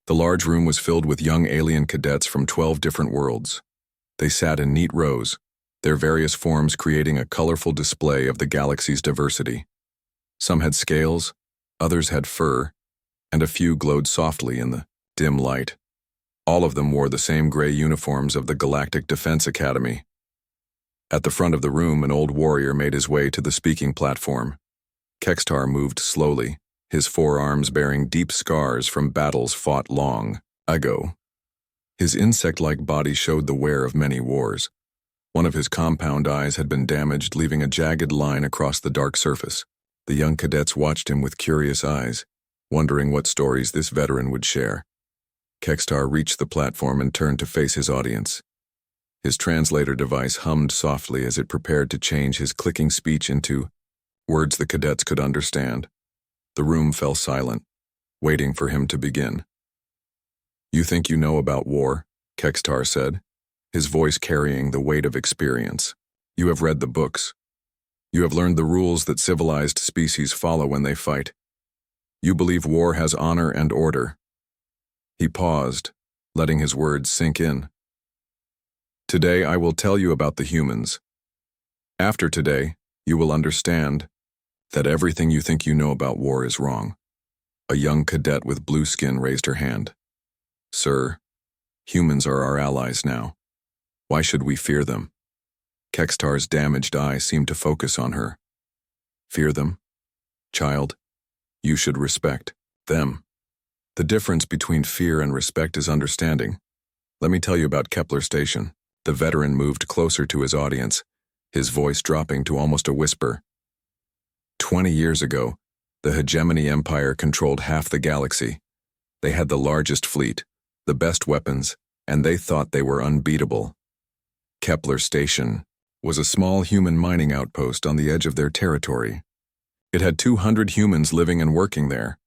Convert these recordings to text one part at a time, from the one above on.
The large room was filled with young alien cadets from 12 different worlds. They sat in neat rows, their various forms creating a colorful display of the galaxy's diversity. Some had scales, others had fur, and a few glowed softly in the dim light. All of them wore the same gray uniforms of the Galactic Defense Academy. At the front of the room, an old warrior made his way to the speaking platform. Kexar moved slowly, his forearms bearing deep scars from battles fought long ago. His insect-like body showed the wear of many wars. One of his compound eyes had been damaged, leaving a jagged line across the dark surface. The young cadets watched him with curious eyes, wondering what stories this veteran would share. Kexar reached the platform and turned to face his audience. His translator device hummed softly as it prepared to change his clicking speech into words the cadets could understand. The room fell silent, waiting for him to begin. "You think you know about war," Kexar said, his voice carrying the weight of experience. "You have read the books. You have learned the rules that civilized species follow when they fight. You believe war has honor and order." He paused, letting his words sink in. "Today I will tell you about the humans. After today, you will understand that everything you think you know about war is wrong." A young cadet with blue skin raised her hand. "Sir, humans are our allies now. Why should we fear them?" Kextar's damaged eye seemed to focus on her. "Fear them? Child, you should respect them. The difference between fear and respect is understanding. Let me tell you about Kepler Station." The veteran moved closer to his audience, his voice dropping to almost a whisper. 20 years ago, the Hegemony Empire controlled half the galaxy. They had the largest fleet, the best weapons, and they thought they were unbeatable. Kepler Station was a small human mining outpost on the edge of their territory. It had 200 humans living and working there.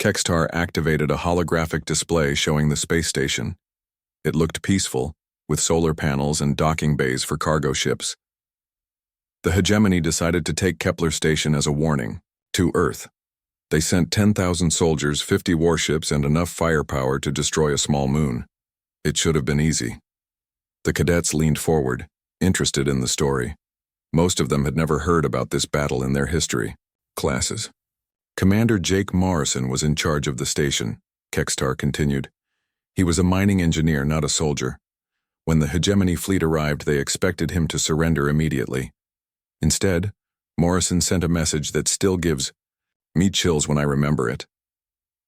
Kexar activated a holographic display showing the space station. It looked peaceful, with solar panels and docking bays for cargo ships. The Hegemony decided to take Kepler Station as a warning to Earth. They sent 10,000 soldiers, 50 warships, and enough firepower to destroy a small moon. It should have been easy. The cadets leaned forward, interested in the story. Most of them had never heard about this battle in their history classes. "Commander Jake Morrison was in charge of the station," Kexar continued. "He was a mining engineer, not a soldier. When the Hegemony fleet arrived, they expected him to surrender immediately. Instead, Morrison sent a message that still gives me chills when I remember it."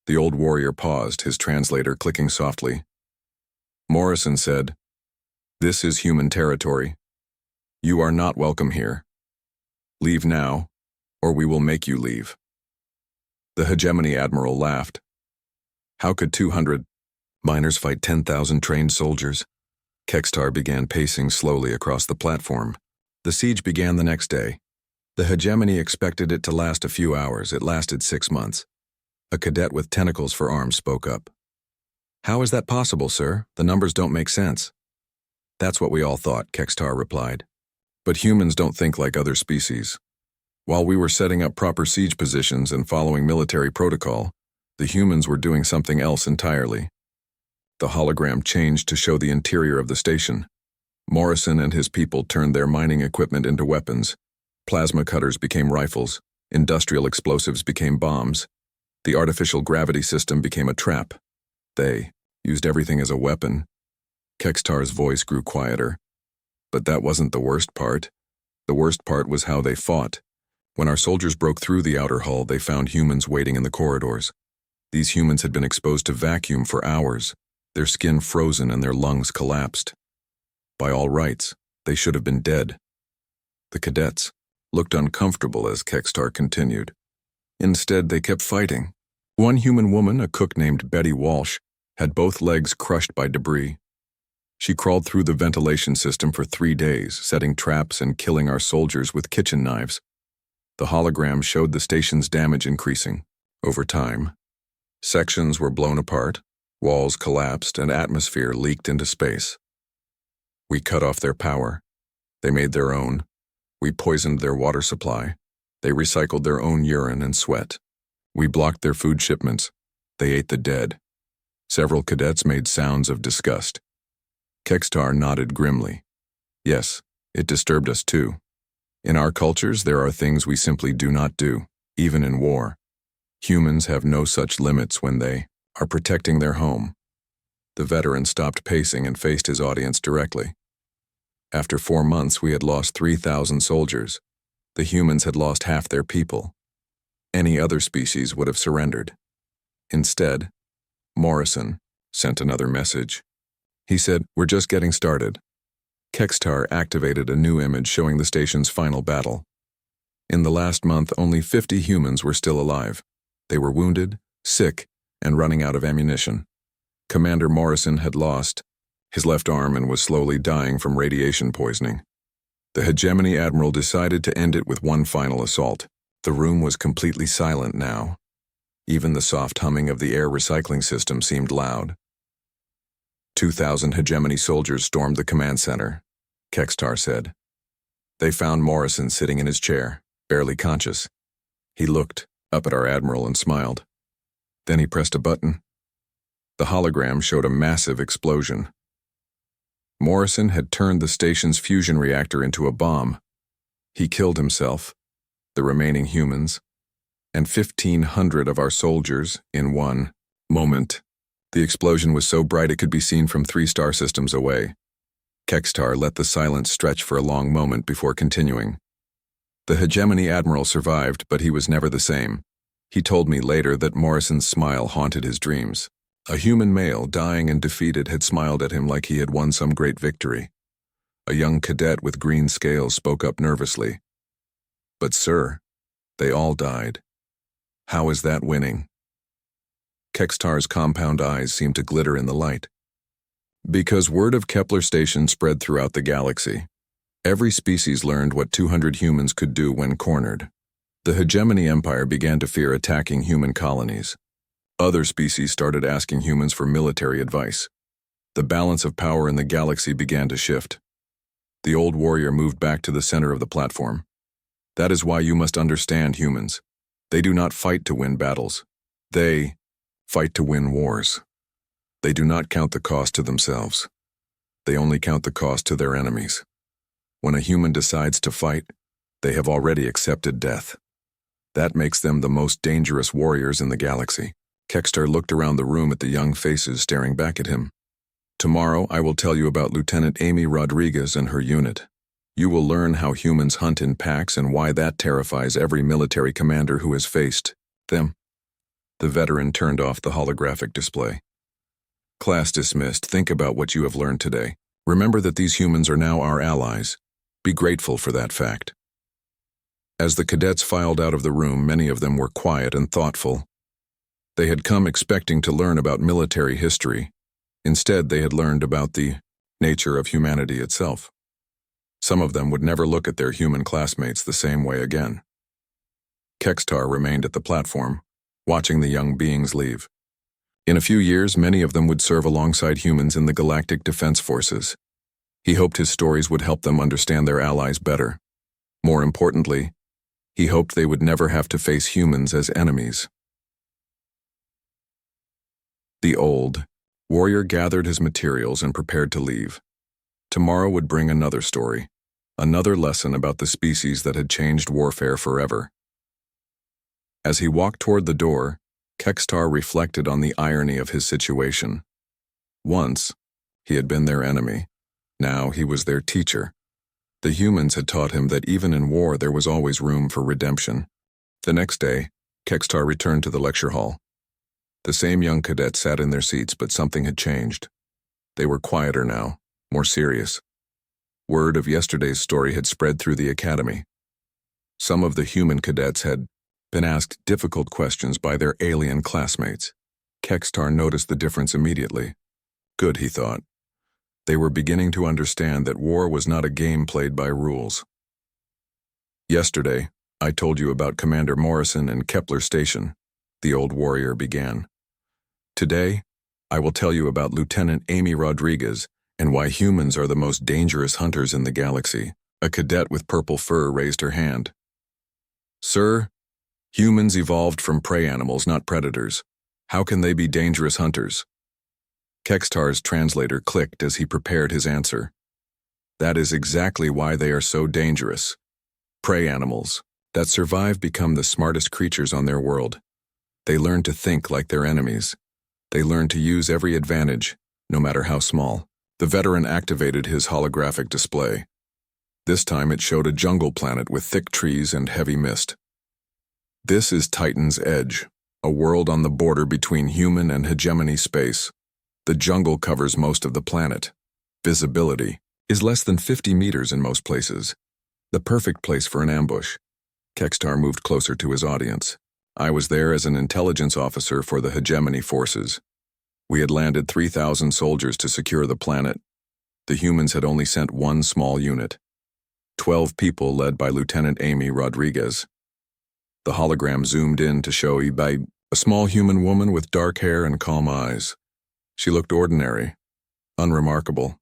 The old warrior paused, his translator clicking softly. Morrison said, "This is human territory. You are not welcome here. Leave now, or we will make you leave." The Hegemony admiral laughed. "How could 200 miners fight 10,000 trained soldiers?" Kexar began pacing slowly across the platform. The siege began the next day. The Hegemony expected it to last a few hours. It lasted 6 months. A cadet with tentacles for arms spoke up. "How is that possible, sir? The numbers don't make sense." "That's what we all thought," Kexar replied. "But humans don't think like other species. While we were setting up proper siege positions and following military protocol, the humans were doing something else entirely." The hologram changed to show the interior of the station. Morrison and his people turned their mining equipment into weapons. Plasma cutters became rifles. Industrial explosives became bombs. The artificial gravity system became a trap. They used everything as a weapon. Kextar's voice grew quieter. But that wasn't the worst part. The worst part was how they fought. When our soldiers broke through the outer hull, they found humans waiting in the corridors. These humans had been exposed to vacuum for hours, their skin frozen and their lungs collapsed. By all rights, they should have been dead. The cadets looked uncomfortable as Kexar continued. Instead, they kept fighting. One human woman, a cook named Betty Walsh, had both legs crushed by debris. She crawled through the ventilation system for 3 days, setting traps and killing our soldiers with kitchen knives. The hologram showed the station's damage increasing. Over time, sections were blown apart, walls collapsed, and atmosphere leaked into space. We cut off their power. They made their own. We poisoned their water supply. They recycled their own urine and sweat. We blocked their food shipments. They ate the dead. Several cadets made sounds of disgust. Kexar nodded grimly. Yes, it disturbed us too. In our cultures, there are things we simply do not do, even in war. Humans have no such limits when they are protecting their home. The veteran stopped pacing and faced his audience directly. After 4 months, we had lost 3,000 soldiers. The humans had lost half their people. Any other species would have surrendered. Instead, Morrison sent another message. He said, "We're just getting started." Kexar activated a new image showing the station's final battle. In the last month, only 50 humans were still alive. They were wounded, sick, and running out of ammunition. Commander Morrison had lost his left arm and was slowly dying from radiation poisoning. The Hegemony Admiral decided to end it with one final assault. The room was completely silent now. Even the soft humming of the air recycling system seemed loud. 2,000 Hegemony soldiers stormed the command center, Kexar said. They found Morrison sitting in his chair, barely conscious. He looked up at our admiral and smiled. Then he pressed a button. The hologram showed a massive explosion. Morrison had turned the station's fusion reactor into a bomb. He killed himself, the remaining humans, and 1,500 of our soldiers in one moment. The explosion was so bright it could be seen from 3 star systems away. Kexar let the silence stretch for a long moment before continuing. The Hegemony Admiral survived, but he was never the same. He told me later that Morrison's smile haunted his dreams. A human male, dying and defeated, had smiled at him like he had won some great victory. A young cadet with green scales spoke up nervously. "But sir, they all died. How is that winning?" Kexar's compound eyes seemed to glitter in the light. Because word of Kepler Station spread throughout the galaxy. Every species learned what 200 humans could do when cornered. The Hegemony Empire began to fear attacking human colonies. Other species started asking humans for military advice. The balance of power in the galaxy began to shift. The old warrior moved back to the center of the platform. That is why you must understand humans. They do not fight to win battles. They fight to win wars. They do not count the cost to themselves. They only count the cost to their enemies. When a human decides to fight, they have already accepted death. That makes them the most dangerous warriors in the galaxy. Kexar looked around the room at the young faces staring back at him. Tomorrow, I will tell you about Lieutenant Amy Rodriguez and her unit. You will learn how humans hunt in packs and why that terrifies every military commander who has faced them. The veteran turned off the holographic display. Class dismissed. Think about what you have learned today. Remember that these humans are now our allies. Be grateful for that fact. As the cadets filed out of the room, many of them were quiet and thoughtful. They had come expecting to learn about military history. Instead, they had learned about the nature of humanity itself. Some of them would never look at their human classmates the same way again. Kexar remained at the platform, watching the young beings leave. In a few years, many of them would serve alongside humans in the Galactic Defense Forces. He hoped his stories would help them understand their allies better. More importantly, he hoped they would never have to face humans as enemies. The old warrior gathered his materials and prepared to leave. Tomorrow would bring another story, another lesson about the species that had changed warfare forever. As he walked toward the door, Kexar reflected on the irony of his situation. Once, he had been their enemy. Now he was their teacher. The humans had taught him that even in war there was always room for redemption. The next day, Kexar returned to the lecture hall. The same young cadets sat in their seats, but something had changed. They were quieter now, more serious. Word of yesterday's story had spread through the academy. Some of the human cadets had been asked difficult questions by their alien classmates. Kexar noticed the difference immediately. Good, he thought. They were beginning to understand that war was not a game played by rules. Yesterday, I told you about Commander Morrison and Kepler Station, the old warrior began. Today, I will tell you about Lieutenant Amy Rodriguez and why humans are the most dangerous hunters in the galaxy. A cadet with purple fur raised her hand. Sir, humans evolved from prey animals, not predators. How can they be dangerous hunters? Kexar's translator clicked as he prepared his answer. That is exactly why they are so dangerous. Prey animals that survive become the smartest creatures on their world. They learn to think like their enemies. They learn to use every advantage, no matter how small. The veteran activated his holographic display. This time it showed a jungle planet with thick trees and heavy mist. This is Titan's Edge, a world on the border between human and hegemony space. The jungle covers most of the planet. Visibility is less than 50 meters in most places. The perfect place for an ambush. Kexar moved closer to his audience. I was there as an intelligence officer for the hegemony forces. We had landed 3,000 soldiers to secure the planet. The humans had only sent one small unit. 12 people led by Lieutenant Amy Rodriguez. The hologram zoomed in to show a small human woman with dark hair and calm eyes. She looked ordinary, unremarkable.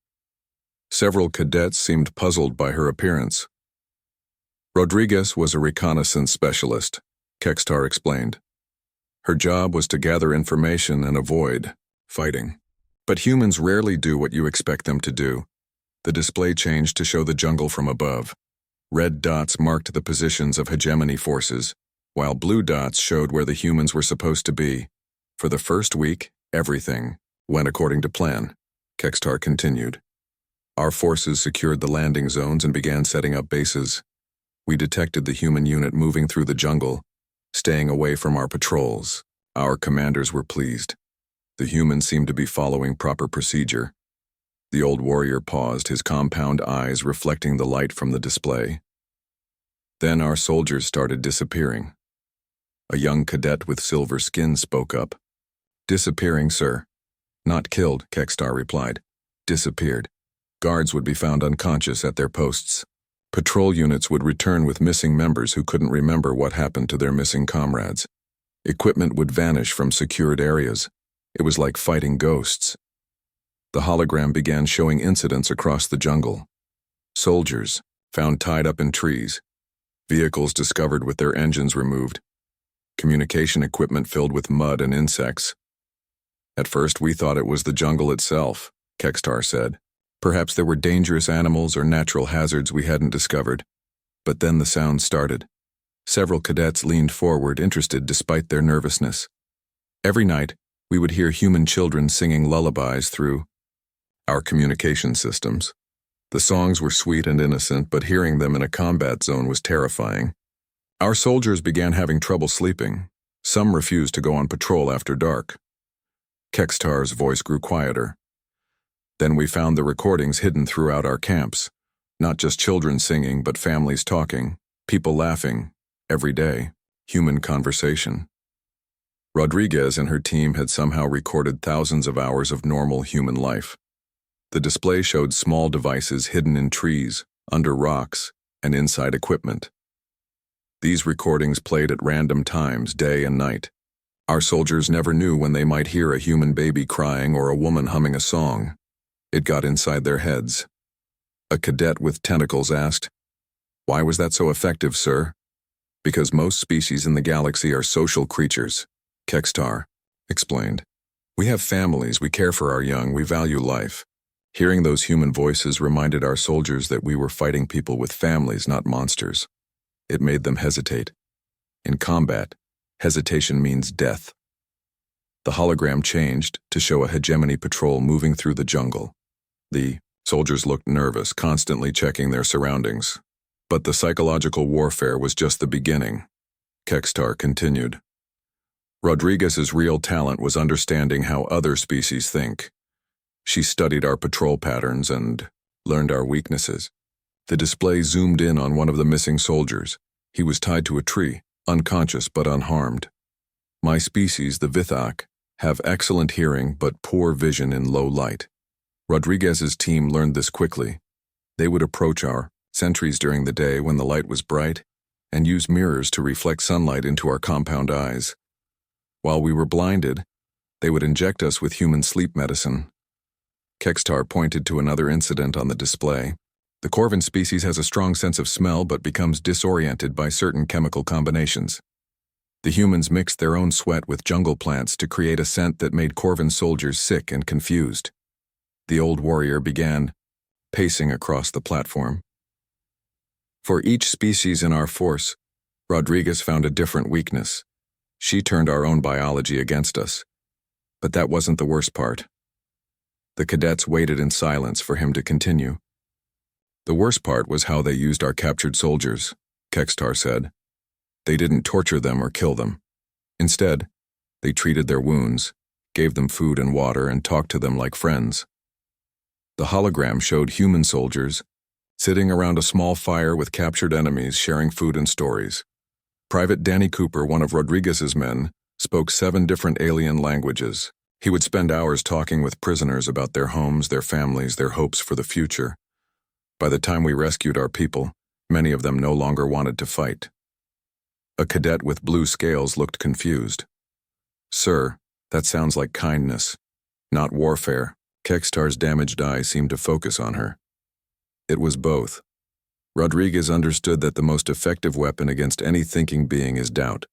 Several cadets seemed puzzled by her appearance. Rodriguez was a reconnaissance specialist, Kexar explained. Her job was to gather information and avoid fighting. But humans rarely do what you expect them to do. The display changed to show the jungle from above. Red dots marked the positions of hegemony forces, while blue dots showed where the humans were supposed to be. For the first week, everything went according to plan, Kexar continued. Our forces secured the landing zones and began setting up bases. We detected the human unit moving through the jungle, staying away from our patrols. Our commanders were pleased. The humans seemed to be following proper procedure. The old warrior paused, his compound eyes reflecting the light from the display. Then our soldiers started disappearing. A young cadet with silver skin spoke up. Disappearing, sir. Not killed, Kexar replied. Disappeared. Guards would be found unconscious at their posts. Patrol units would return with missing members who couldn't remember what happened to their missing comrades. Equipment would vanish from secured areas. It was like fighting ghosts. The hologram began showing incidents across the jungle. Soldiers found tied up in trees. Vehicles discovered with their engines removed. Communication equipment filled with mud and insects. At first we thought it was the jungle itself, Kexar said. Perhaps there were dangerous animals or natural hazards we hadn't discovered. But then the sound started. Several cadets leaned forward, interested despite their nervousness. Every night, we would hear human children singing lullabies through our communication systems. The songs were sweet and innocent, but hearing them in a combat zone was terrifying. Our soldiers began having trouble sleeping. Some refused to go on patrol after dark. Kexar's voice grew quieter. Then we found the recordings hidden throughout our camps. Not just children singing, but families talking, people laughing, every day, human conversation. Rodriguez and her team had somehow recorded thousands of hours of normal human life. The display showed small devices hidden in trees, under rocks, and inside equipment. These recordings played at random times, day and night. Our soldiers never knew when they might hear a human baby crying or a woman humming a song. It got inside their heads. A cadet with tentacles asked, "Why was that so effective, sir?" "Because most species in the galaxy are social creatures," Kexar explained. "We have families, we care for our young, we value life." Hearing those human voices reminded our soldiers that we were fighting people with families, not monsters. It made them hesitate. In combat, hesitation means death. The hologram changed to show a hegemony patrol moving through the jungle. The soldiers looked nervous, constantly checking their surroundings. But the psychological warfare was just the beginning. Kexar continued. Rodriguez's real talent was understanding how other species think. She studied our patrol patterns and learned our weaknesses. The display zoomed in on one of the missing soldiers. He was tied to a tree, unconscious but unharmed. My species, the Vithak, have excellent hearing but poor vision in low light. Rodriguez's team learned this quickly. They would approach our sentries during the day when the light was bright and use mirrors to reflect sunlight into our compound eyes. While we were blinded, they would inject us with human sleep medicine. Kexar pointed to another incident on the display. The Corvin species has a strong sense of smell but becomes disoriented by certain chemical combinations. The humans mixed their own sweat with jungle plants to create a scent that made Corvin soldiers sick and confused. The old warrior began, pacing across the platform. For each species in our force, Rodriguez found a different weakness. She turned our own biology against us. But that wasn't the worst part. The cadets waited in silence for him to continue. The worst part was how they used our captured soldiers, Kexar said. They didn't torture them or kill them. Instead, they treated their wounds, gave them food and water, and talked to them like friends. The hologram showed human soldiers sitting around a small fire with captured enemies sharing food and stories. Private Danny Cooper, one of Rodriguez's men, spoke 7 different alien languages. He would spend hours talking with prisoners about their homes, their families, their hopes for the future. By the time we rescued our people, many of them no longer wanted to fight. A cadet with blue scales looked confused. "Sir, that sounds like kindness, not warfare." Kexar's damaged eye seemed to focus on her. It was both. Rodriguez understood that the most effective weapon against any thinking being is doubt.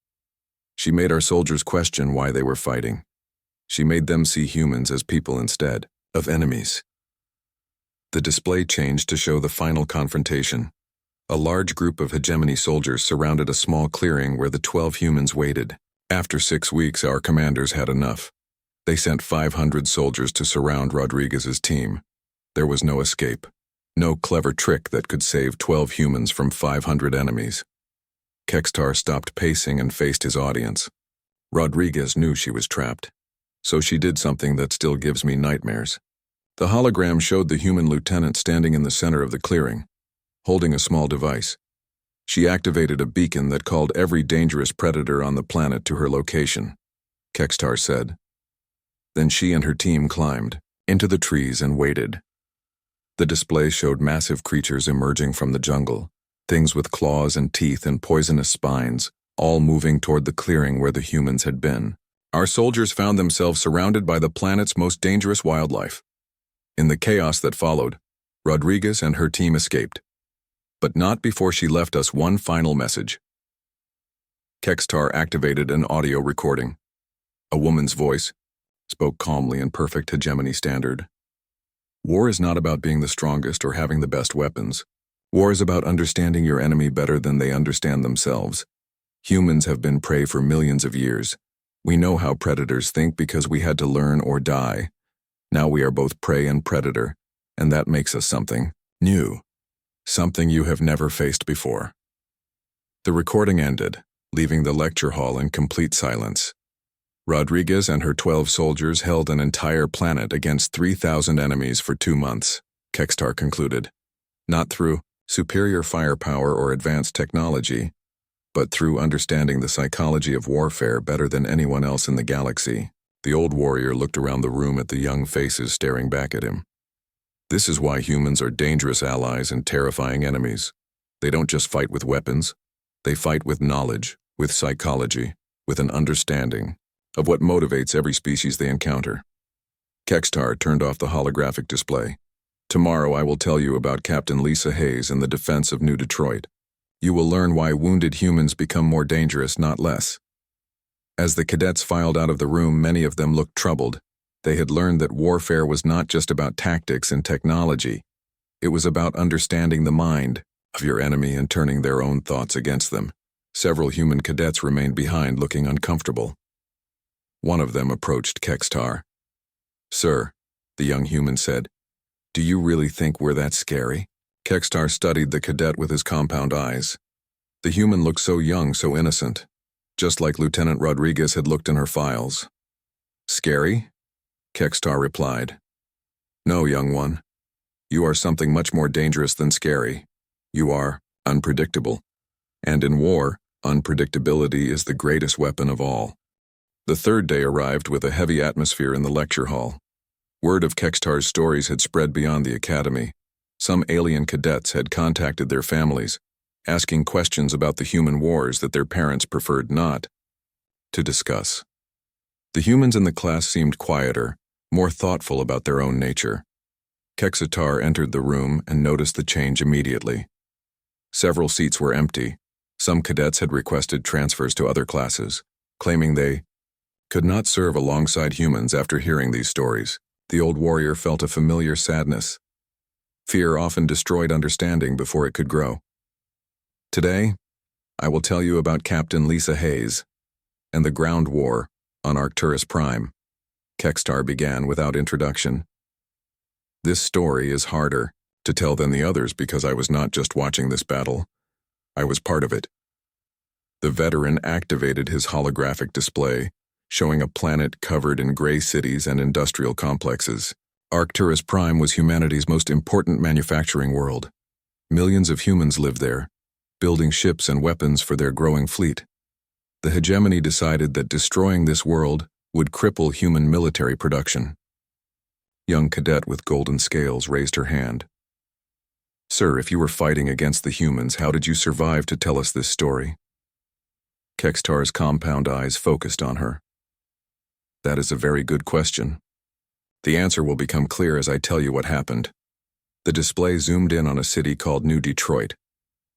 She made our soldiers question why they were fighting. She made them see humans as people instead of enemies. The display changed to show the final confrontation. A large group of hegemony soldiers surrounded a small clearing where the 12 humans waited. After 6 weeks, our commanders had enough. They sent 500 soldiers to surround Rodriguez's team. There was no escape. No clever trick that could save 12 humans from 500 enemies. Kexar stopped pacing and faced his audience. Rodriguez knew she was trapped. So she did something that still gives me nightmares. The hologram showed the human lieutenant standing in the center of the clearing, holding a small device. She activated a beacon that called every dangerous predator on the planet to her location, Kexar said. Then she and her team climbed into the trees and waited. The display showed massive creatures emerging from the jungle, things with claws and teeth and poisonous spines, all moving toward the clearing where the humans had been. Our soldiers found themselves surrounded by the planet's most dangerous wildlife. In the chaos that followed, Rodriguez and her team escaped. But not before she left us one final message. Kexar activated an audio recording. A woman's voice spoke calmly in perfect hegemony standard. War is not about being the strongest or having the best weapons. War is about understanding your enemy better than they understand themselves. Humans have been prey for millions of years. We know how predators think because we had to learn or die. Now we are both prey and predator, and that makes us something new. Something you have never faced before. The recording ended, leaving the lecture hall in complete silence. Rodriguez and her 12 soldiers held an entire planet against 3,000 enemies for 2 months, Kexar concluded. Not through superior firepower or advanced technology, but through understanding the psychology of warfare better than anyone else in the galaxy. The old warrior looked around the room at the young faces staring back at him. This is why humans are dangerous allies and terrifying enemies. They don't just fight with weapons. They fight with knowledge, with psychology, with an understanding of what motivates every species they encounter. Kexar turned off the holographic display. Tomorrow I will tell you about Captain Lisa Hayes and the defense of New Detroit. You will learn why wounded humans become more dangerous, not less. As the cadets filed out of the room, many of them looked troubled. They had learned that warfare was not just about tactics and technology. It was about understanding the mind of your enemy and turning their own thoughts against them. Several human cadets remained behind, looking uncomfortable. One of them approached Kexar. "Sir," the young human said, "do you really think we're that scary?" Kexar studied the cadet with his compound eyes. The human looked so young, so innocent, just like Lieutenant Rodriguez had looked in her files. "Scary?" Kexar replied. "No, young one. You are something much more dangerous than scary. You are unpredictable. And in war, unpredictability is the greatest weapon of all." The third day arrived with a heavy atmosphere in the lecture hall. Word of Kexar's stories had spread beyond the academy. Some alien cadets had contacted their families, asking questions about the human wars that their parents preferred not to discuss. The humans in the class seemed quieter, more thoughtful about their own nature. Kexar entered the room and noticed the change immediately. Several seats were empty, Some cadets had requested transfers to other classes, claiming they could not serve alongside humans after hearing these stories. The old warrior felt a familiar sadness. Fear often destroyed understanding before it could grow. Today, I will tell you about Captain Lisa Hayes and the ground war on Arcturus Prime. Kexar began without introduction. This story is harder to tell than the others because I was not just watching this battle. I was part of it. The veteran activated his holographic display, showing a planet covered in gray cities and industrial complexes. Arcturus Prime was humanity's most important manufacturing world. Millions of humans lived there, building ships and weapons for their growing fleet. The hegemony decided that destroying this world would cripple human military production. Young cadet with golden scales raised her hand. "Sir, if you were fighting against the humans, how did you survive to tell us this story?" Kextar's compound eyes focused on her. "That is a very good question. The answer will become clear as I tell you what happened." The display zoomed in on a city called New Detroit.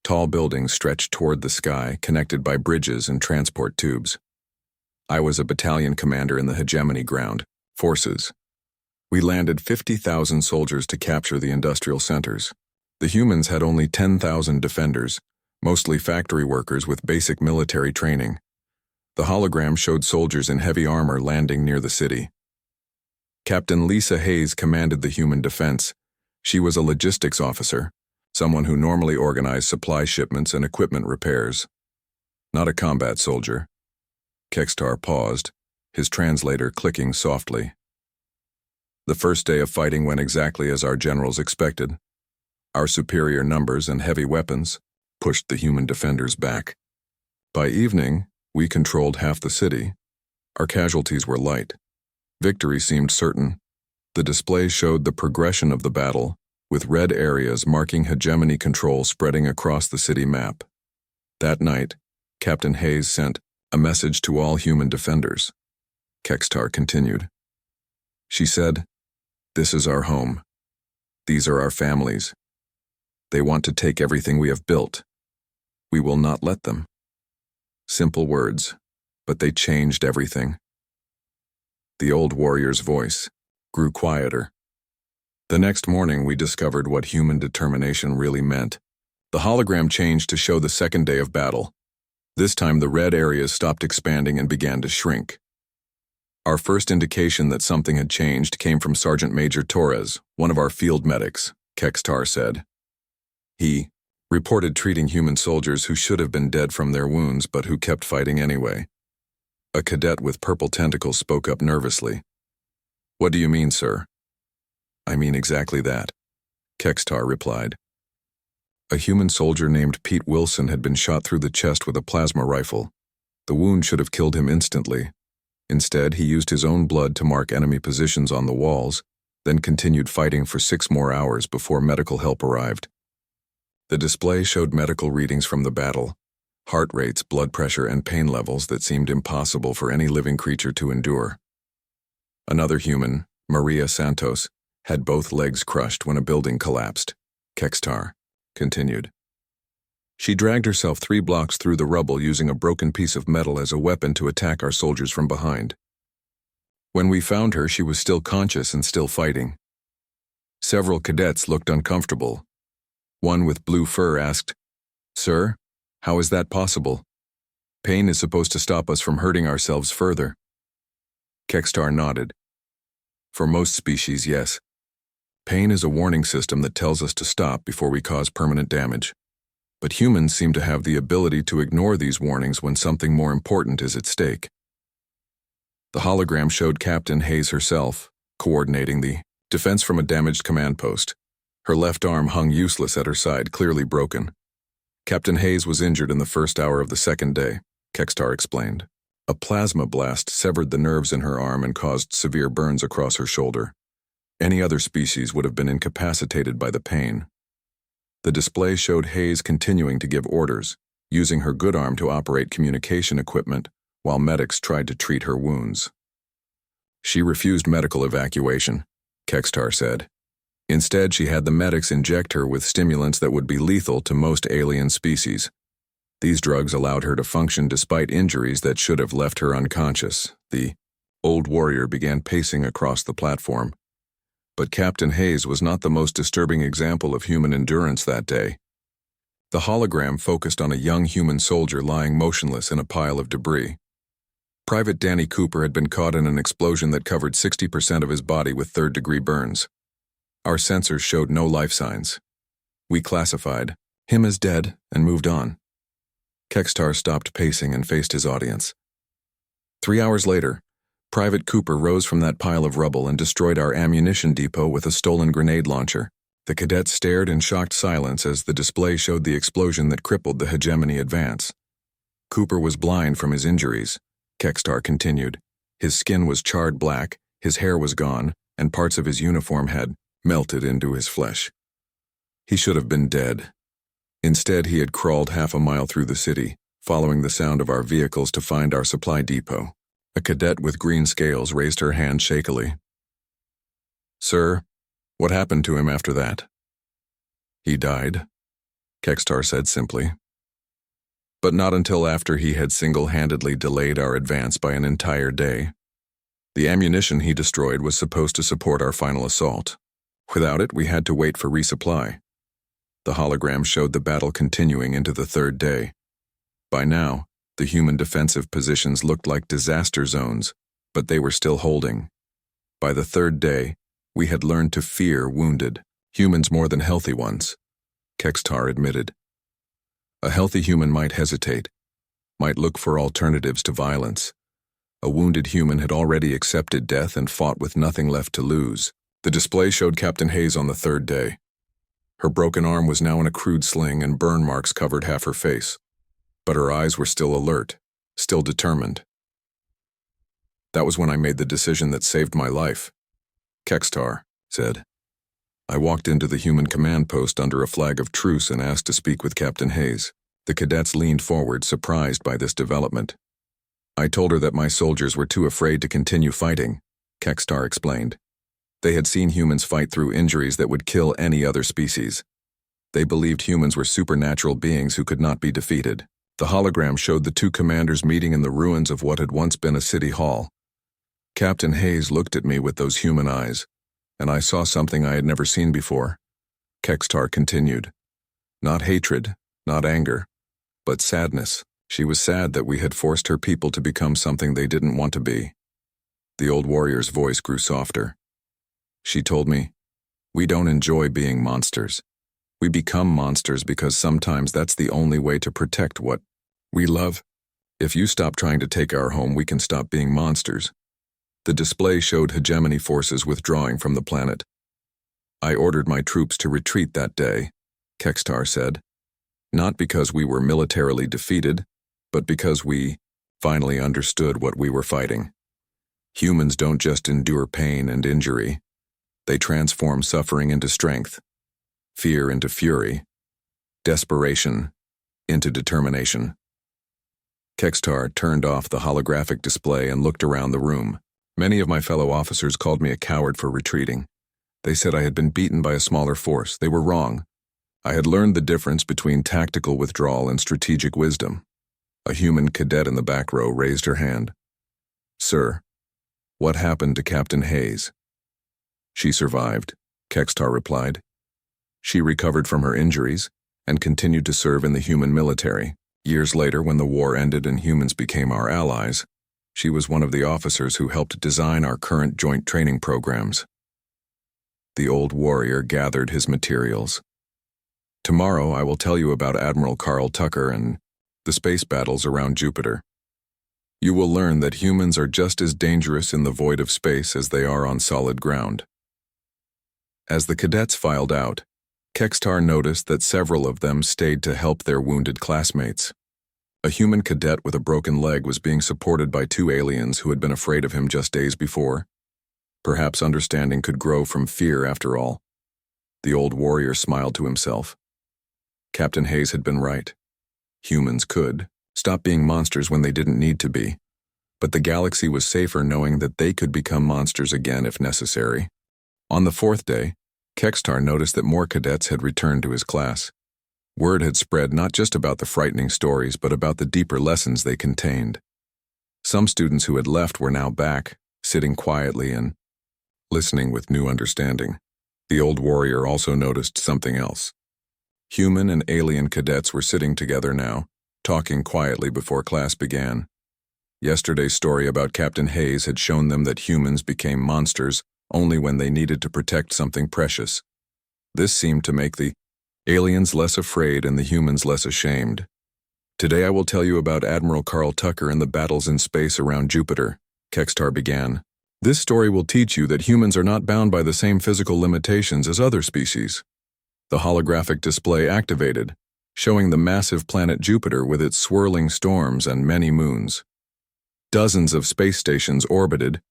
Tall buildings stretched toward the sky, connected by bridges and transport tubes. I was a battalion commander in the hegemony ground forces. We landed 50,000 soldiers to capture the industrial centers. The humans had only 10,000 defenders, mostly factory workers with basic military training. The hologram showed soldiers in heavy armor landing near the city. Captain Lisa Hayes commanded the human defense. She was a logistics officer, someone who normally organized supply shipments and equipment repairs. Not a combat soldier. Kexar paused, his translator clicking softly. The first day of fighting went exactly as our generals expected. Our superior numbers and heavy weapons pushed the human defenders back. By evening, we controlled half the city. Our casualties were light. Victory seemed certain. The display showed the progression of the battle, with red areas marking hegemony control spreading across the city map. That night, Captain Hayes sent a message to all human defenders. Kexar continued. She said, "This is our home. These are our families. They want to take everything we have built. We will not let them." Simple words, but they changed everything. The old warrior's voice grew quieter. The next morning, we discovered what human determination really meant. The hologram changed to show the second day of battle. This time, the red areas stopped expanding and began to shrink. Our first indication that something had changed came from Sergeant Major Torres, one of our field medics, Kexar said. He reported treating human soldiers who should have been dead from their wounds but who kept fighting anyway. A cadet with purple tentacles spoke up nervously. "What do you mean, sir?" "I mean exactly that," Kexar replied. A human soldier named Pete Wilson had been shot through the chest with a plasma rifle. The wound should have killed him instantly. Instead, he used his own blood to mark enemy positions on the walls, then continued fighting for 6 more hours before medical help arrived. The display showed medical readings from the battle, heart rates, blood pressure, and pain levels that seemed impossible for any living creature to endure. Another human, Maria Santos, had both legs crushed when a building collapsed. Kexar continued. She dragged herself 3 blocks through the rubble using a broken piece of metal as a weapon to attack our soldiers from behind. When we found her, she was still conscious and still fighting. Several cadets looked uncomfortable. One with blue fur asked, "Sir, how is that possible? Pain is supposed to stop us from hurting ourselves further." Kexar nodded. "For most species, yes. Pain is a warning system that tells us to stop before we cause permanent damage. But humans seem to have the ability to ignore these warnings when something more important is at stake." The hologram showed Captain Hayes herself, coordinating the defense from a damaged command post. Her left arm hung useless at her side, clearly broken. Captain Hayes was injured in the first hour of the second day, Kexar explained. A plasma blast severed the nerves in her arm and caused severe burns across her shoulder. Any other species would have been incapacitated by the pain. The display showed Hayes continuing to give orders, using her good arm to operate communication equipment while medics tried to treat her wounds. She refused medical evacuation, Kexar said. Instead, she had the medics inject her with stimulants that would be lethal to most alien species. These drugs allowed her to function despite injuries that should have left her unconscious. The old warrior began pacing across the platform. But Captain Hayes was not the most disturbing example of human endurance that day. The hologram focused on a young human soldier lying motionless in a pile of debris. Private Danny Cooper had been caught in an explosion that covered 60% of his body with third-degree burns. Our sensors showed no life signs. We classified him as dead and moved on. Kexar stopped pacing and faced his audience. 3 hours later, Private Cooper rose from that pile of rubble and destroyed our ammunition depot with a stolen grenade launcher. The cadets stared in shocked silence as the display showed the explosion that crippled the hegemony advance. Cooper was blind from his injuries, Kexar continued. His skin was charred black, his hair was gone, and parts of his uniform had melted into his flesh. He should have been dead. Instead, he had crawled half a mile through the city, following the sound of our vehicles to find our supply depot. A cadet with green scales raised her hand shakily. "Sir, what happened to him after that?" "He died," Kexar said simply. "But not until after he had single-handedly delayed our advance by an entire day. The ammunition he destroyed was supposed to support our final assault. Without it, we had to wait for resupply." The hologram showed the battle continuing into the third day. By now, the human defensive positions looked like disaster zones, but they were still holding. By the third day, we had learned to fear wounded humans more than healthy ones, Kexar admitted. A healthy human might hesitate, might look for alternatives to violence. A wounded human had already accepted death and fought with nothing left to lose. The display showed Captain Hayes on the third day. Her broken arm was now in a crude sling and burn marks covered half her face. But her eyes were still alert, still determined. "That was when I made the decision that saved my life," Kexar said. "I walked into the human command post under a flag of truce and asked to speak with Captain Hayes." The cadets leaned forward, surprised by this development. "I told her that my soldiers were too afraid to continue fighting," Kexar explained. "They had seen humans fight through injuries that would kill any other species. They believed humans were supernatural beings who could not be defeated." The hologram showed the two commanders meeting in the ruins of what had once been a city hall. Captain Hayes looked at me with those human eyes, and I saw something I had never seen before. Kexar continued. Not hatred, not anger, but sadness. She was sad that we had forced her people to become something they didn't want to be. The old warrior's voice grew softer. She told me, "We don't enjoy being monsters. We become monsters because sometimes that's the only way to protect what we love. If you stop trying to take our home, we can stop being monsters." The display showed hegemony forces withdrawing from the planet. "I ordered my troops to retreat that day," Kexar said. "Not because we were militarily defeated, but because we finally understood what we were fighting. Humans don't just endure pain and injury. They transform suffering into strength, fear into fury, desperation into determination." Kexar turned off the holographic display and looked around the room. Many of my fellow officers called me a coward for retreating. They said I had been beaten by a smaller force. They were wrong. I had learned the difference between tactical withdrawal and strategic wisdom. A human cadet in the back row raised her hand. "Sir, what happened to Captain Hayes?" "She survived," Kexar replied. "She recovered from her injuries and continued to serve in the human military. Years later, when the war ended and humans became our allies, she was one of the officers who helped design our current joint training programs." The old warrior gathered his materials. "Tomorrow I will tell you about Admiral Carl Tucker and the space battles around Jupiter. You will learn that humans are just as dangerous in the void of space as they are on solid ground." As the cadets filed out, Kexar noticed that several of them stayed to help their wounded classmates. A human cadet with a broken leg was being supported by two aliens who had been afraid of him just days before. Perhaps understanding could grow from fear after all. The old warrior smiled to himself. Captain Hayes had been right. Humans could stop being monsters when they didn't need to be. But the galaxy was safer knowing that they could become monsters again if necessary. On the fourth day, Kexar noticed that more cadets had returned to his class. Word had spread not just about the frightening stories, but about the deeper lessons they contained. Some students who had left were now back, sitting quietly and listening with new understanding. The old warrior also noticed something else. Human and alien cadets were sitting together now, talking quietly before class began. Yesterday's story about Captain Hayes had shown them that humans became monsters only when they needed to protect something precious. This seemed to make the aliens less afraid and the humans less ashamed. Today I will tell you about Admiral Carl Tucker and the battles in space around Jupiter, Kexar began. This story will teach you that humans are not bound by the same physical limitations as other species. The holographic display activated, showing the massive planet Jupiter with its swirling storms and many moons. Dozens of space stations orbited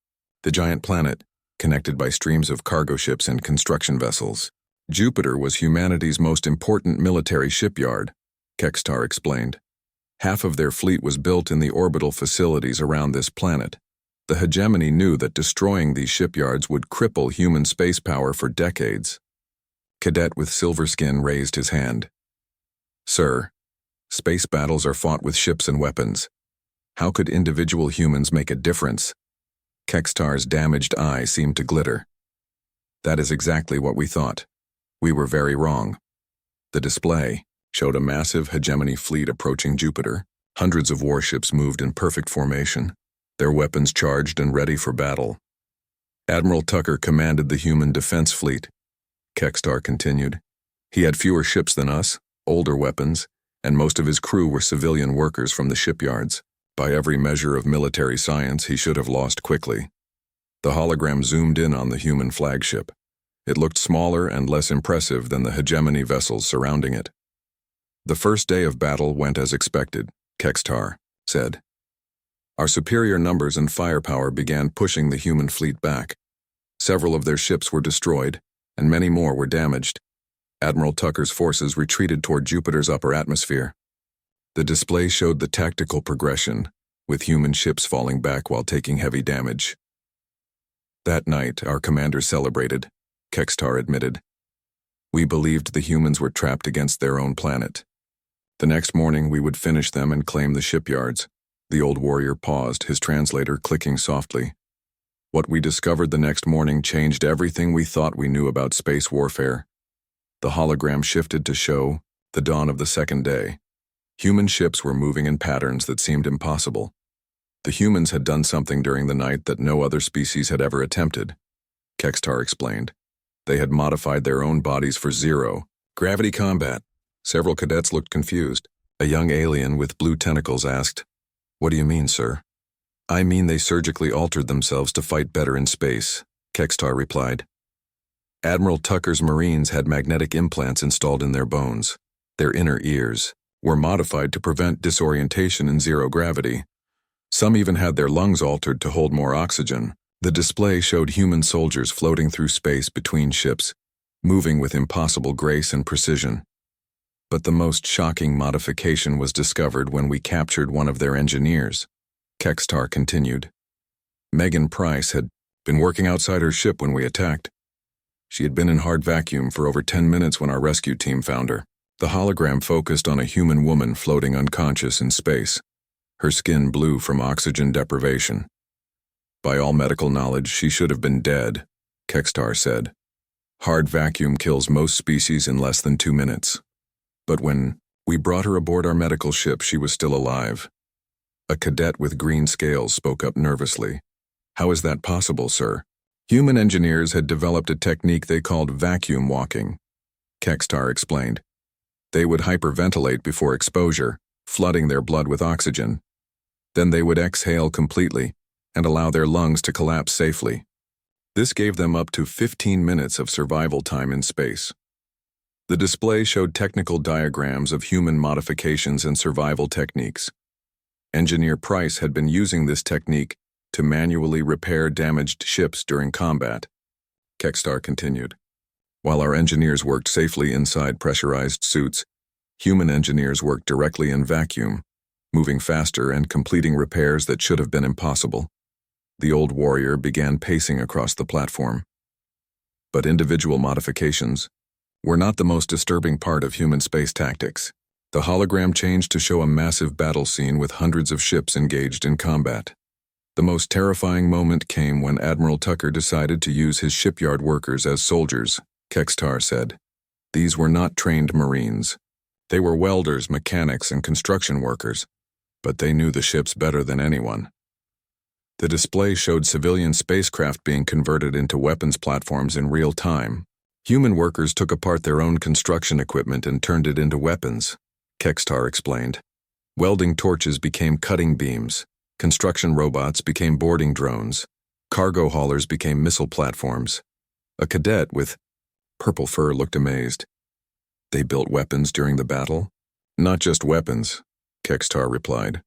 the giant planet, connected by streams of cargo ships and construction vessels. Jupiter was humanity's most important military shipyard, Kexar explained. Half of their fleet was built in the orbital facilities around this planet. The hegemony knew that destroying these shipyards would cripple human space power for decades. Cadet with silver skin raised his hand. Sir, space battles are fought with ships and weapons. How could individual humans make a difference? Kexar's damaged eye seemed to glitter. That is exactly what we thought. We were very wrong. The display showed a massive hegemony fleet approaching Jupiter. Hundreds of warships moved in perfect formation, their weapons charged and ready for battle. Admiral Tucker commanded the human defense fleet. Kexar continued. He had fewer ships than us, older weapons, and most of his crew were civilian workers from the shipyards. By every measure of military science, he should have lost quickly. The hologram zoomed in on the human flagship. It looked smaller and less impressive than the hegemony vessels surrounding it. The first day of battle went as expected, Kexar said. Our superior numbers and firepower began pushing the human fleet back. Several of their ships were destroyed, and many more were damaged. Admiral Tucker's forces retreated toward Jupiter's upper atmosphere. The display showed the tactical progression, with human ships falling back while taking heavy damage. That night, our commander celebrated, Kexar admitted. We believed the humans were trapped against their own planet. The next morning, we would finish them and claim the shipyards. The old warrior paused, his translator clicking softly. What we discovered the next morning changed everything we thought we knew about space warfare. The hologram shifted to show the dawn of the second day. Human ships were moving in patterns that seemed impossible. The humans had done something during the night that no other species had ever attempted, Kexar explained. They had modified their own bodies for zero-gravity combat. Several cadets looked confused. A young alien with blue tentacles asked, "What do you mean, sir?" "I mean they surgically altered themselves to fight better in space," Kexar replied. Admiral Tucker's Marines had magnetic implants installed in their bones. Their inner ears were modified to prevent disorientation in zero gravity. Some even had their lungs altered to hold more oxygen. The display showed human soldiers floating through space between ships, moving with impossible grace and precision. But the most shocking modification was discovered when we captured one of their engineers. Kexar continued. Megan Price had been working outside her ship when we attacked. She had been in hard vacuum for over 10 minutes when our rescue team found her. The hologram focused on a human woman floating unconscious in space, her skin blue from oxygen deprivation. By all medical knowledge, she should have been dead, Kexar said. Hard vacuum kills most species in less than 2 minutes. But when we brought her aboard our medical ship, she was still alive. A cadet with green scales spoke up nervously. How is that possible, sir? Human engineers had developed a technique they called vacuum walking, Kexar explained. They would hyperventilate before exposure, flooding their blood with oxygen. Then they would exhale completely and allow their lungs to collapse safely. This gave them up to 15 minutes of survival time in space. The display showed technical diagrams of human modifications and survival techniques. Engineer Price had been using this technique to manually repair damaged ships during combat. Kexar continued. While our engineers worked safely inside pressurized suits, human engineers worked directly in vacuum, moving faster and completing repairs that should have been impossible. The old warrior began pacing across the platform. But individual modifications, were not the most disturbing part of human space tactics. The hologram changed to show a massive battle scene with hundreds of ships engaged in combat. The most terrifying moment came when Admiral Tucker decided to use his shipyard workers as soldiers, Kexar said. These were not trained Marines. They were welders, mechanics, and construction workers, but they knew the ships better than anyone. The display showed civilian spacecraft being converted into weapons platforms in real time. Human workers took apart their own construction equipment and turned it into weapons, Kexar explained. Welding torches became cutting beams. Construction robots became boarding drones. Cargo haulers became missile platforms. A cadet with purple fur looked amazed. They built weapons during the battle? Not just weapons, Kexar replied.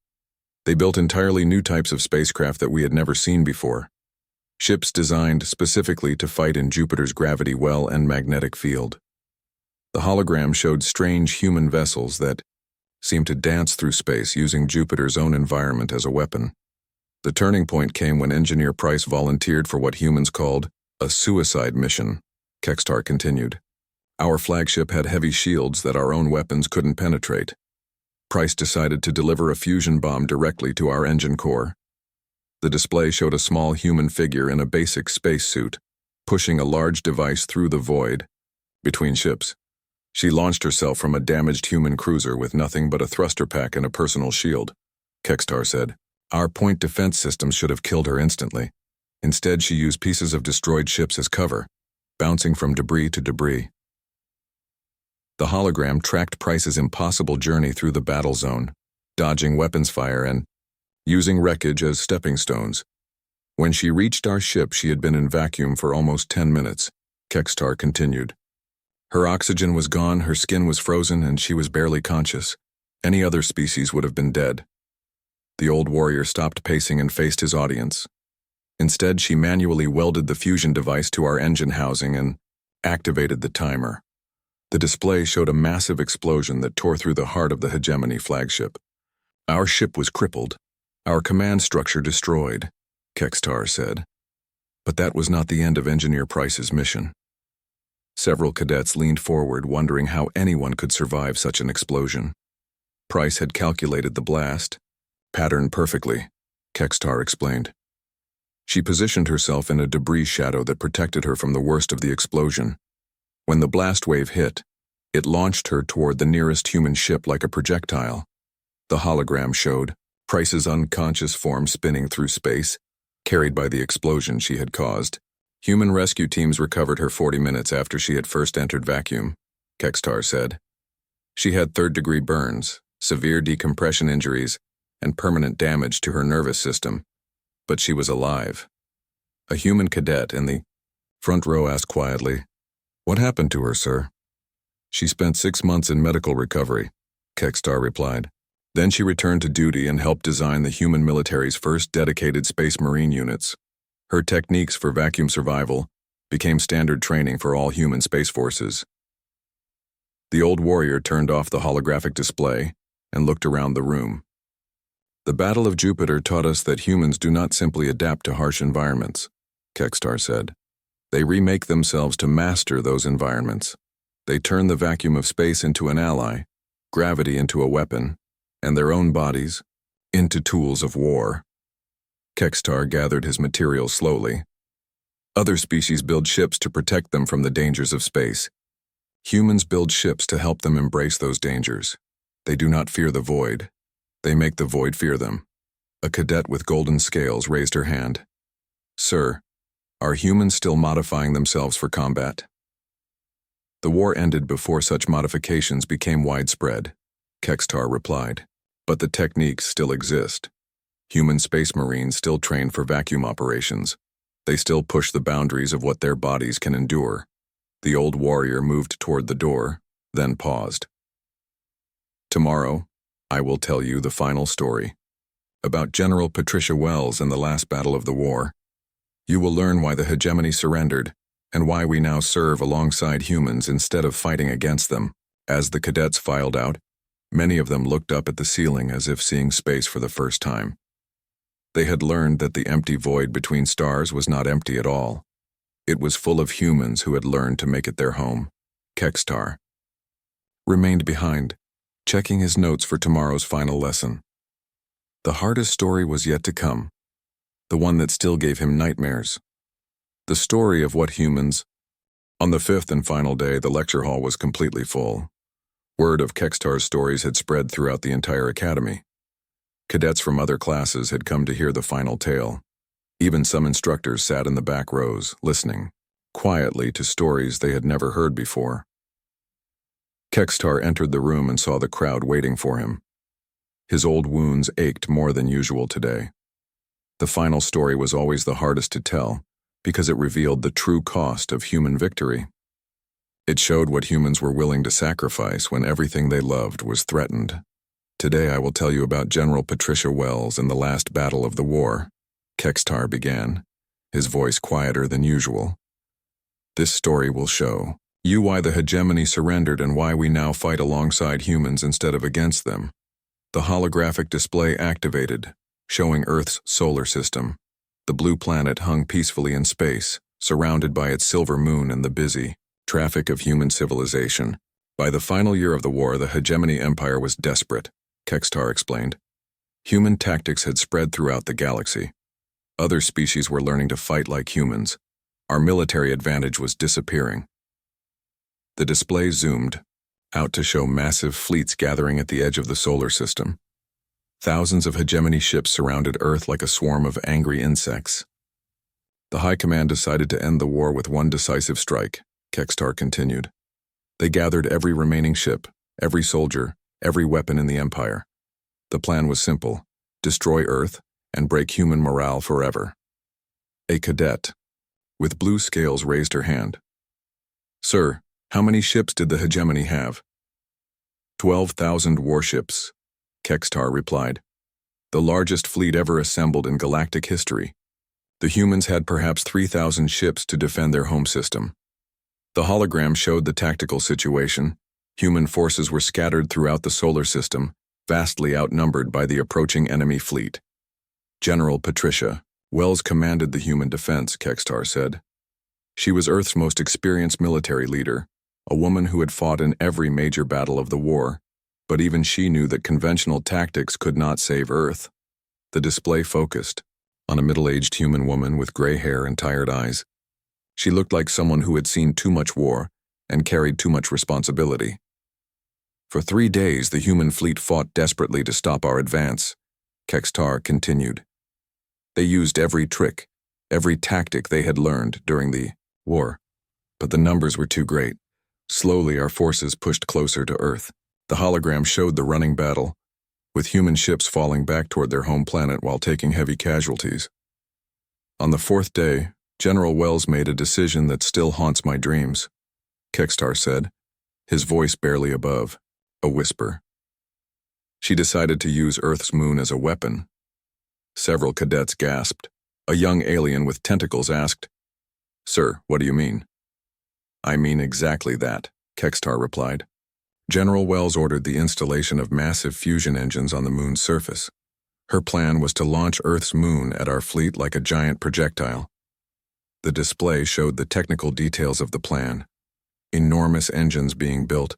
They built entirely new types of spacecraft that we had never seen before. Ships designed specifically to fight in Jupiter's gravity well and magnetic field. The hologram showed strange human vessels that seemed to dance through space using Jupiter's own environment as a weapon. The turning point came when Engineer Price volunteered for what humans called a suicide mission, Kexar continued. Our flagship had heavy shields that our own weapons couldn't penetrate. Price decided to deliver a fusion bomb directly to our engine core. The display showed a small human figure in a basic spacesuit, pushing a large device through the void between ships. She launched herself from a damaged human cruiser with nothing but a thruster pack and a personal shield, Kexar said. Our point defense systems should have killed her instantly. Instead, she used pieces of destroyed ships as cover, bouncing from debris to debris. The hologram tracked Price's impossible journey through the battle zone, dodging weapons fire and using wreckage as stepping stones. When she reached our ship, she had been in vacuum for almost 10 minutes, Kexar continued. Her oxygen was gone, her skin was frozen, and she was barely conscious. Any other species would have been dead. The old warrior stopped pacing and faced his audience. Instead, she manually welded the fusion device to our engine housing and activated the timer. The display showed a massive explosion that tore through the heart of the Hegemony flagship. Our ship was crippled, our command structure destroyed, Kexar said. But that was not the end of Engineer Price's mission. Several cadets leaned forward, wondering how anyone could survive such an explosion. Price had calculated the blast pattern perfectly, Kexar explained. She positioned herself in a debris shadow that protected her from the worst of the explosion. When the blast wave hit, it launched her toward the nearest human ship like a projectile. The hologram showed Price's unconscious form spinning through space, carried by the explosion she had caused. Human rescue teams recovered her 40 minutes after she had first entered vacuum, Kexar said. She had third-degree burns, severe decompression injuries, and permanent damage to her nervous system, but she was alive. A human cadet in the front row asked quietly, "What happened to her, sir?" "She spent 6 months in medical recovery," Kexar replied. Then she returned to duty and helped design the human military's first dedicated Space Marine units. Her techniques for vacuum survival became standard training for all human space forces. The old warrior turned off the holographic display and looked around the room. The Battle of Jupiter taught us that humans do not simply adapt to harsh environments, Kexar said. They remake themselves to master those environments. They turn the vacuum of space into an ally, gravity into a weapon, and their own bodies into tools of war. Kexar gathered his materials slowly. Other species build ships to protect them from the dangers of space. Humans build ships to help them embrace those dangers. They do not fear the void. They make the void fear them. A cadet with golden scales raised her hand. "Sir, are humans still modifying themselves for combat?" "The war ended before such modifications became widespread," Kexar replied. "But the techniques still exist. Human space marines still train for vacuum operations. They still push the boundaries of what their bodies can endure." The old warrior moved toward the door, then paused. "Tomorrow, I will tell you the final story about General Patricia Wells and the last battle of the war. You will learn why the Hegemony surrendered and why we now serve alongside humans instead of fighting against them." As the cadets filed out, many of them looked up at the ceiling as if seeing space for the first time. They had learned that the empty void between stars was not empty at all. It was full of humans who had learned to make it their home. Kexar remained behind, checking his notes for tomorrow's final lesson. The hardest story was yet to come, the one that still gave him nightmares. The story of what humans... On the fifth and final day, the lecture hall was completely full. Word of Kexar's stories had spread throughout the entire academy. Cadets from other classes had come to hear the final tale. Even some instructors sat in the back rows, listening, quietly, to stories they had never heard before. Kexar entered the room and saw the crowd waiting for him. His old wounds ached more than usual today. The final story was always the hardest to tell, because it revealed the true cost of human victory. It showed what humans were willing to sacrifice when everything they loved was threatened. Today I will tell you about General Patricia Wells in the last battle of the war, Kexar began, his voice quieter than usual. This story will show you why the hegemony surrendered and why we now fight alongside humans instead of against them. The holographic display activated, showing Earth's solar system. The blue planet hung peacefully in space, surrounded by its silver moon and the busy traffic of human civilization. By the final year of the war, the hegemony empire was desperate, Kexar explained. Human tactics had spread throughout the galaxy. Other species were learning to fight like humans. Our military advantage was disappearing. The display zoomed out to show massive fleets gathering at the edge of the solar system. Thousands of hegemony ships surrounded Earth like a swarm of angry insects. The High Command decided to end the war with one decisive strike, Kexar continued. They gathered every remaining ship, every soldier, every weapon in the Empire. The plan was simple: destroy Earth and break human morale forever. A cadet with blue scales raised her hand. Sir, how many ships did the hegemony have? 12,000 warships, Kexar replied. The largest fleet ever assembled in galactic history. The humans had perhaps 3,000 ships to defend their home system. The hologram showed the tactical situation. Human forces were scattered throughout the solar system, vastly outnumbered by the approaching enemy fleet. General Patricia Wells commanded the human defense, Kexar said. She was Earth's most experienced military leader, a woman who had fought in every major battle of the war, but even she knew that conventional tactics could not save Earth. The display focused on a middle-aged human woman with gray hair and tired eyes. She looked like someone who had seen too much war and carried too much responsibility. For 3 days, the human fleet fought desperately to stop our advance, Kexar continued. They used every trick, every tactic they had learned during the war, but the numbers were too great. Slowly, our forces pushed closer to Earth. The hologram showed the running battle, with human ships falling back toward their home planet while taking heavy casualties. On the 4th day, General Wells made a decision that still haunts my dreams, Kexar said, his voice barely above a whisper. She decided to use Earth's moon as a weapon. Several cadets gasped. A young alien with tentacles asked, Sir, what do you mean? I mean exactly that, Kexar replied. General Wells ordered the installation of massive fusion engines on the moon's surface. Her plan was to launch Earth's moon at our fleet like a giant projectile. The display showed the technical details of the plan. Enormous engines being built.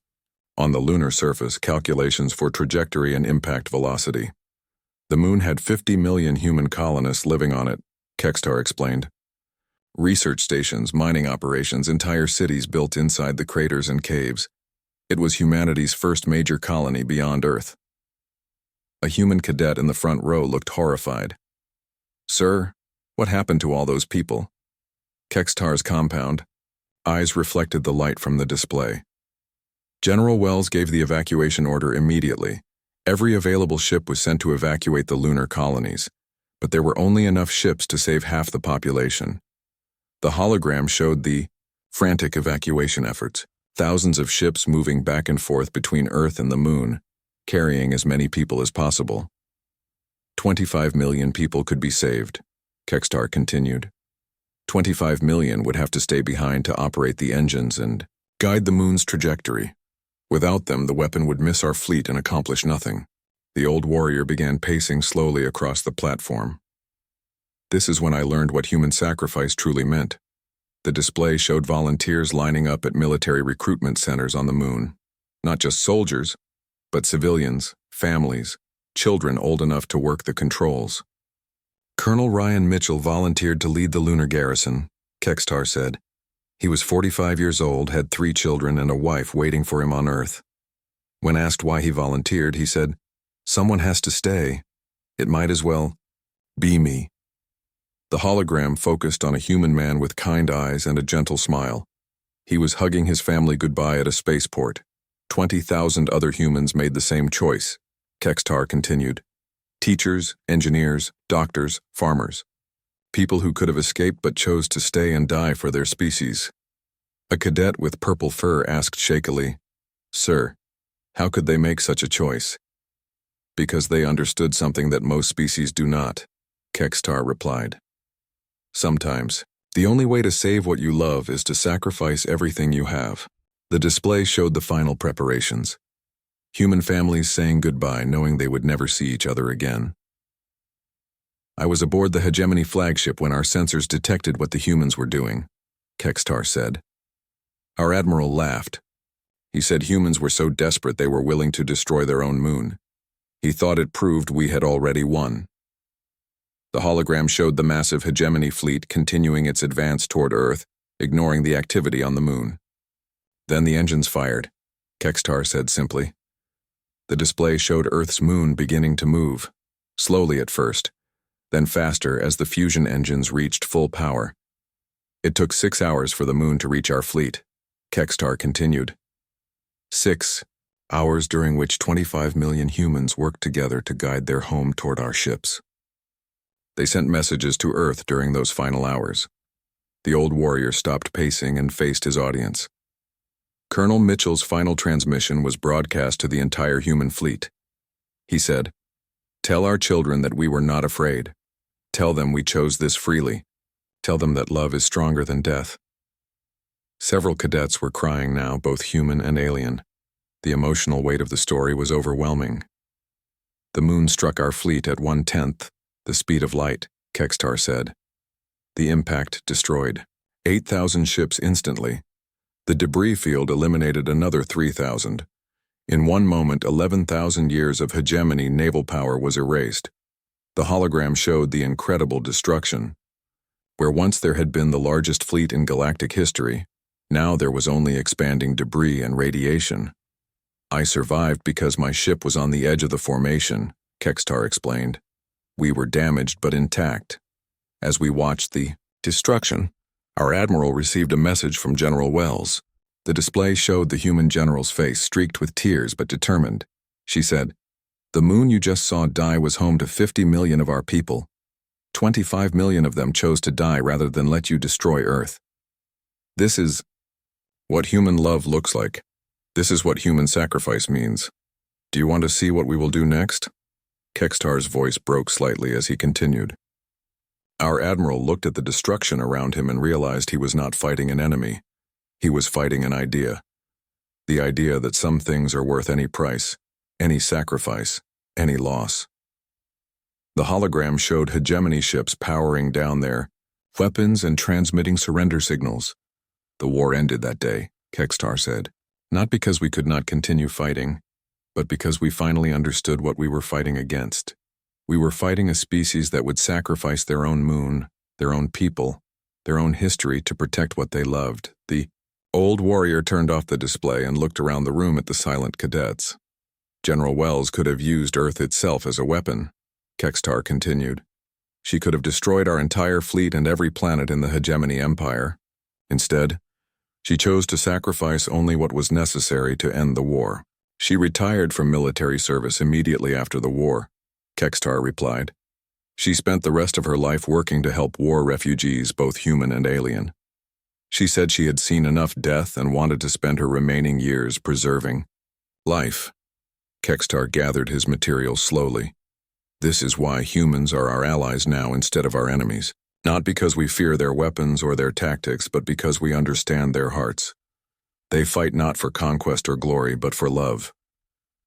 On the lunar surface, calculations for trajectory and impact velocity. The moon had 50 million human colonists living on it, Kexar explained. Research stations, mining operations, entire cities built inside the craters and caves. It was humanity's first major colony beyond Earth. A human cadet in the front row looked horrified. Sir, what happened to all those people? Kexar's compound. Eyes reflected the light from the display. General Wells gave the evacuation order immediately. Every available ship was sent to evacuate the lunar colonies, but there were only enough ships to save half the population. The hologram showed the frantic evacuation efforts, thousands of ships moving back and forth between Earth and the moon, carrying as many people as possible. 25 million people could be saved, Kexar continued. 25 million would have to stay behind to operate the engines and guide the moon's trajectory. Without them, the weapon would miss our fleet and accomplish nothing. The old warrior began pacing slowly across the platform. This is when I learned what human sacrifice truly meant. The display showed volunteers lining up at military recruitment centers on the moon. Not just soldiers, but civilians, families, children old enough to work the controls. Colonel Ryan Mitchell volunteered to lead the lunar garrison, Kexar said. He was 45 years old, had 3 children and a wife waiting for him on Earth. When asked why he volunteered, he said, "Someone has to stay. It might as well be me." The hologram focused on a human man with kind eyes and a gentle smile. He was hugging his family goodbye at a spaceport. 20,000 other humans made the same choice, Kexar continued. Teachers, engineers, doctors, farmers. People who could have escaped but chose to stay and die for their species. A cadet with purple fur asked shakily, "Sir, how could they make such a choice?" "Because they understood something that most species do not," Kexar replied. "Sometimes, the only way to save what you love is to sacrifice everything you have." The display showed the final preparations. Human families saying goodbye knowing they would never see each other again. "I was aboard the Hegemony flagship when our sensors detected what the humans were doing," Kexar said. Our admiral laughed. He said humans were so desperate they were willing to destroy their own moon. He thought it proved we had already won. The hologram showed the massive Hegemony fleet continuing its advance toward Earth, ignoring the activity on the moon. Then the engines fired, Kexar said simply. The display showed Earth's moon beginning to move, slowly at first, then faster as the fusion engines reached full power. "It took 6 hours for the moon to reach our fleet," Kexar continued. 6 hours during which 25 million humans worked together to guide their home toward our ships. They sent messages to Earth during those final hours. The old warrior stopped pacing and faced his audience. Colonel Mitchell's final transmission was broadcast to the entire human fleet. He said, "Tell our children that we were not afraid. Tell them we chose this freely. Tell them that love is stronger than death." Several cadets were crying now, both human and alien. The emotional weight of the story was overwhelming. "The moon struck our fleet at 1/10 the speed of light," Kexar said. The impact destroyed 8,000 ships instantly. The debris field eliminated another 3,000. In one moment, 11,000 years of hegemony naval power was erased. The hologram showed the incredible destruction. Where once there had been the largest fleet in galactic history, now there was only expanding debris and radiation. "I survived because my ship was on the edge of the formation," Kexar explained. "We were damaged but intact." As we watched the destruction, our admiral received a message from General Wells. The display showed the human general's face streaked with tears but determined. She said, "The moon you just saw die was home to 50 million of our people. 25 million of them chose to die rather than let you destroy Earth. This is what human love looks like. This is what human sacrifice means. Do you want to see what we will do next?" Kexar's voice broke slightly as he continued. Our admiral looked at the destruction around him and realized he was not fighting an enemy. He was fighting an idea. The idea that some things are worth any price, any sacrifice, any loss. The hologram showed hegemony ships powering down their weapons and transmitting surrender signals. "The war ended that day," Kexar said. "Not because we could not continue fighting, but because we finally understood what we were fighting against. We were fighting a species that would sacrifice their own moon, their own people, their own history to protect what they loved." The old warrior turned off the display and looked around the room at the silent cadets. "General Wells could have used Earth itself as a weapon," Kexar continued. "She could have destroyed our entire fleet and every planet in the hegemony empire. Instead, she chose to sacrifice only what was necessary to end the war. She retired from military service immediately after the war," Kexar replied. "She spent the rest of her life working to help war refugees, both human and alien. She said she had seen enough death and wanted to spend her remaining years preserving life." Kexar gathered his materials slowly. "This is why humans are our allies now instead of our enemies. Not because we fear their weapons or their tactics, but because we understand their hearts. They fight not for conquest or glory, but for love."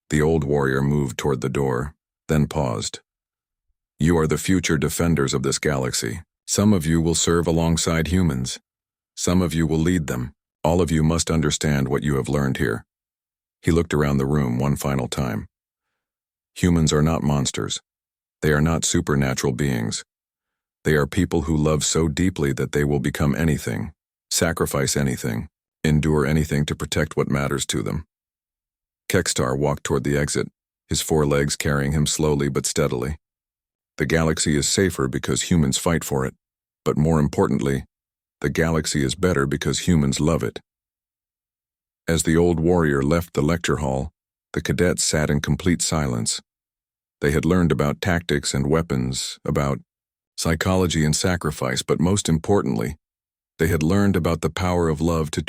The old warrior moved toward the door, then paused. "You are the future defenders of this galaxy. Some of you will serve alongside humans. Some of you will lead them. All of you must understand what you have learned here." He looked around the room one final time. Humans are not monsters. They are not supernatural beings. They are people who love so deeply that they will become anything, sacrifice anything, endure anything to protect what matters to them. Kexar walked toward the exit, his 4 legs carrying him slowly but steadily. The galaxy is safer because humans fight for it, but more importantly, the galaxy is better because humans love it. As the old warrior left the lecture hall, the cadets sat in complete silence. They had learned about tactics and weapons, about psychology and sacrifice, but most importantly, they had learned about the power of love to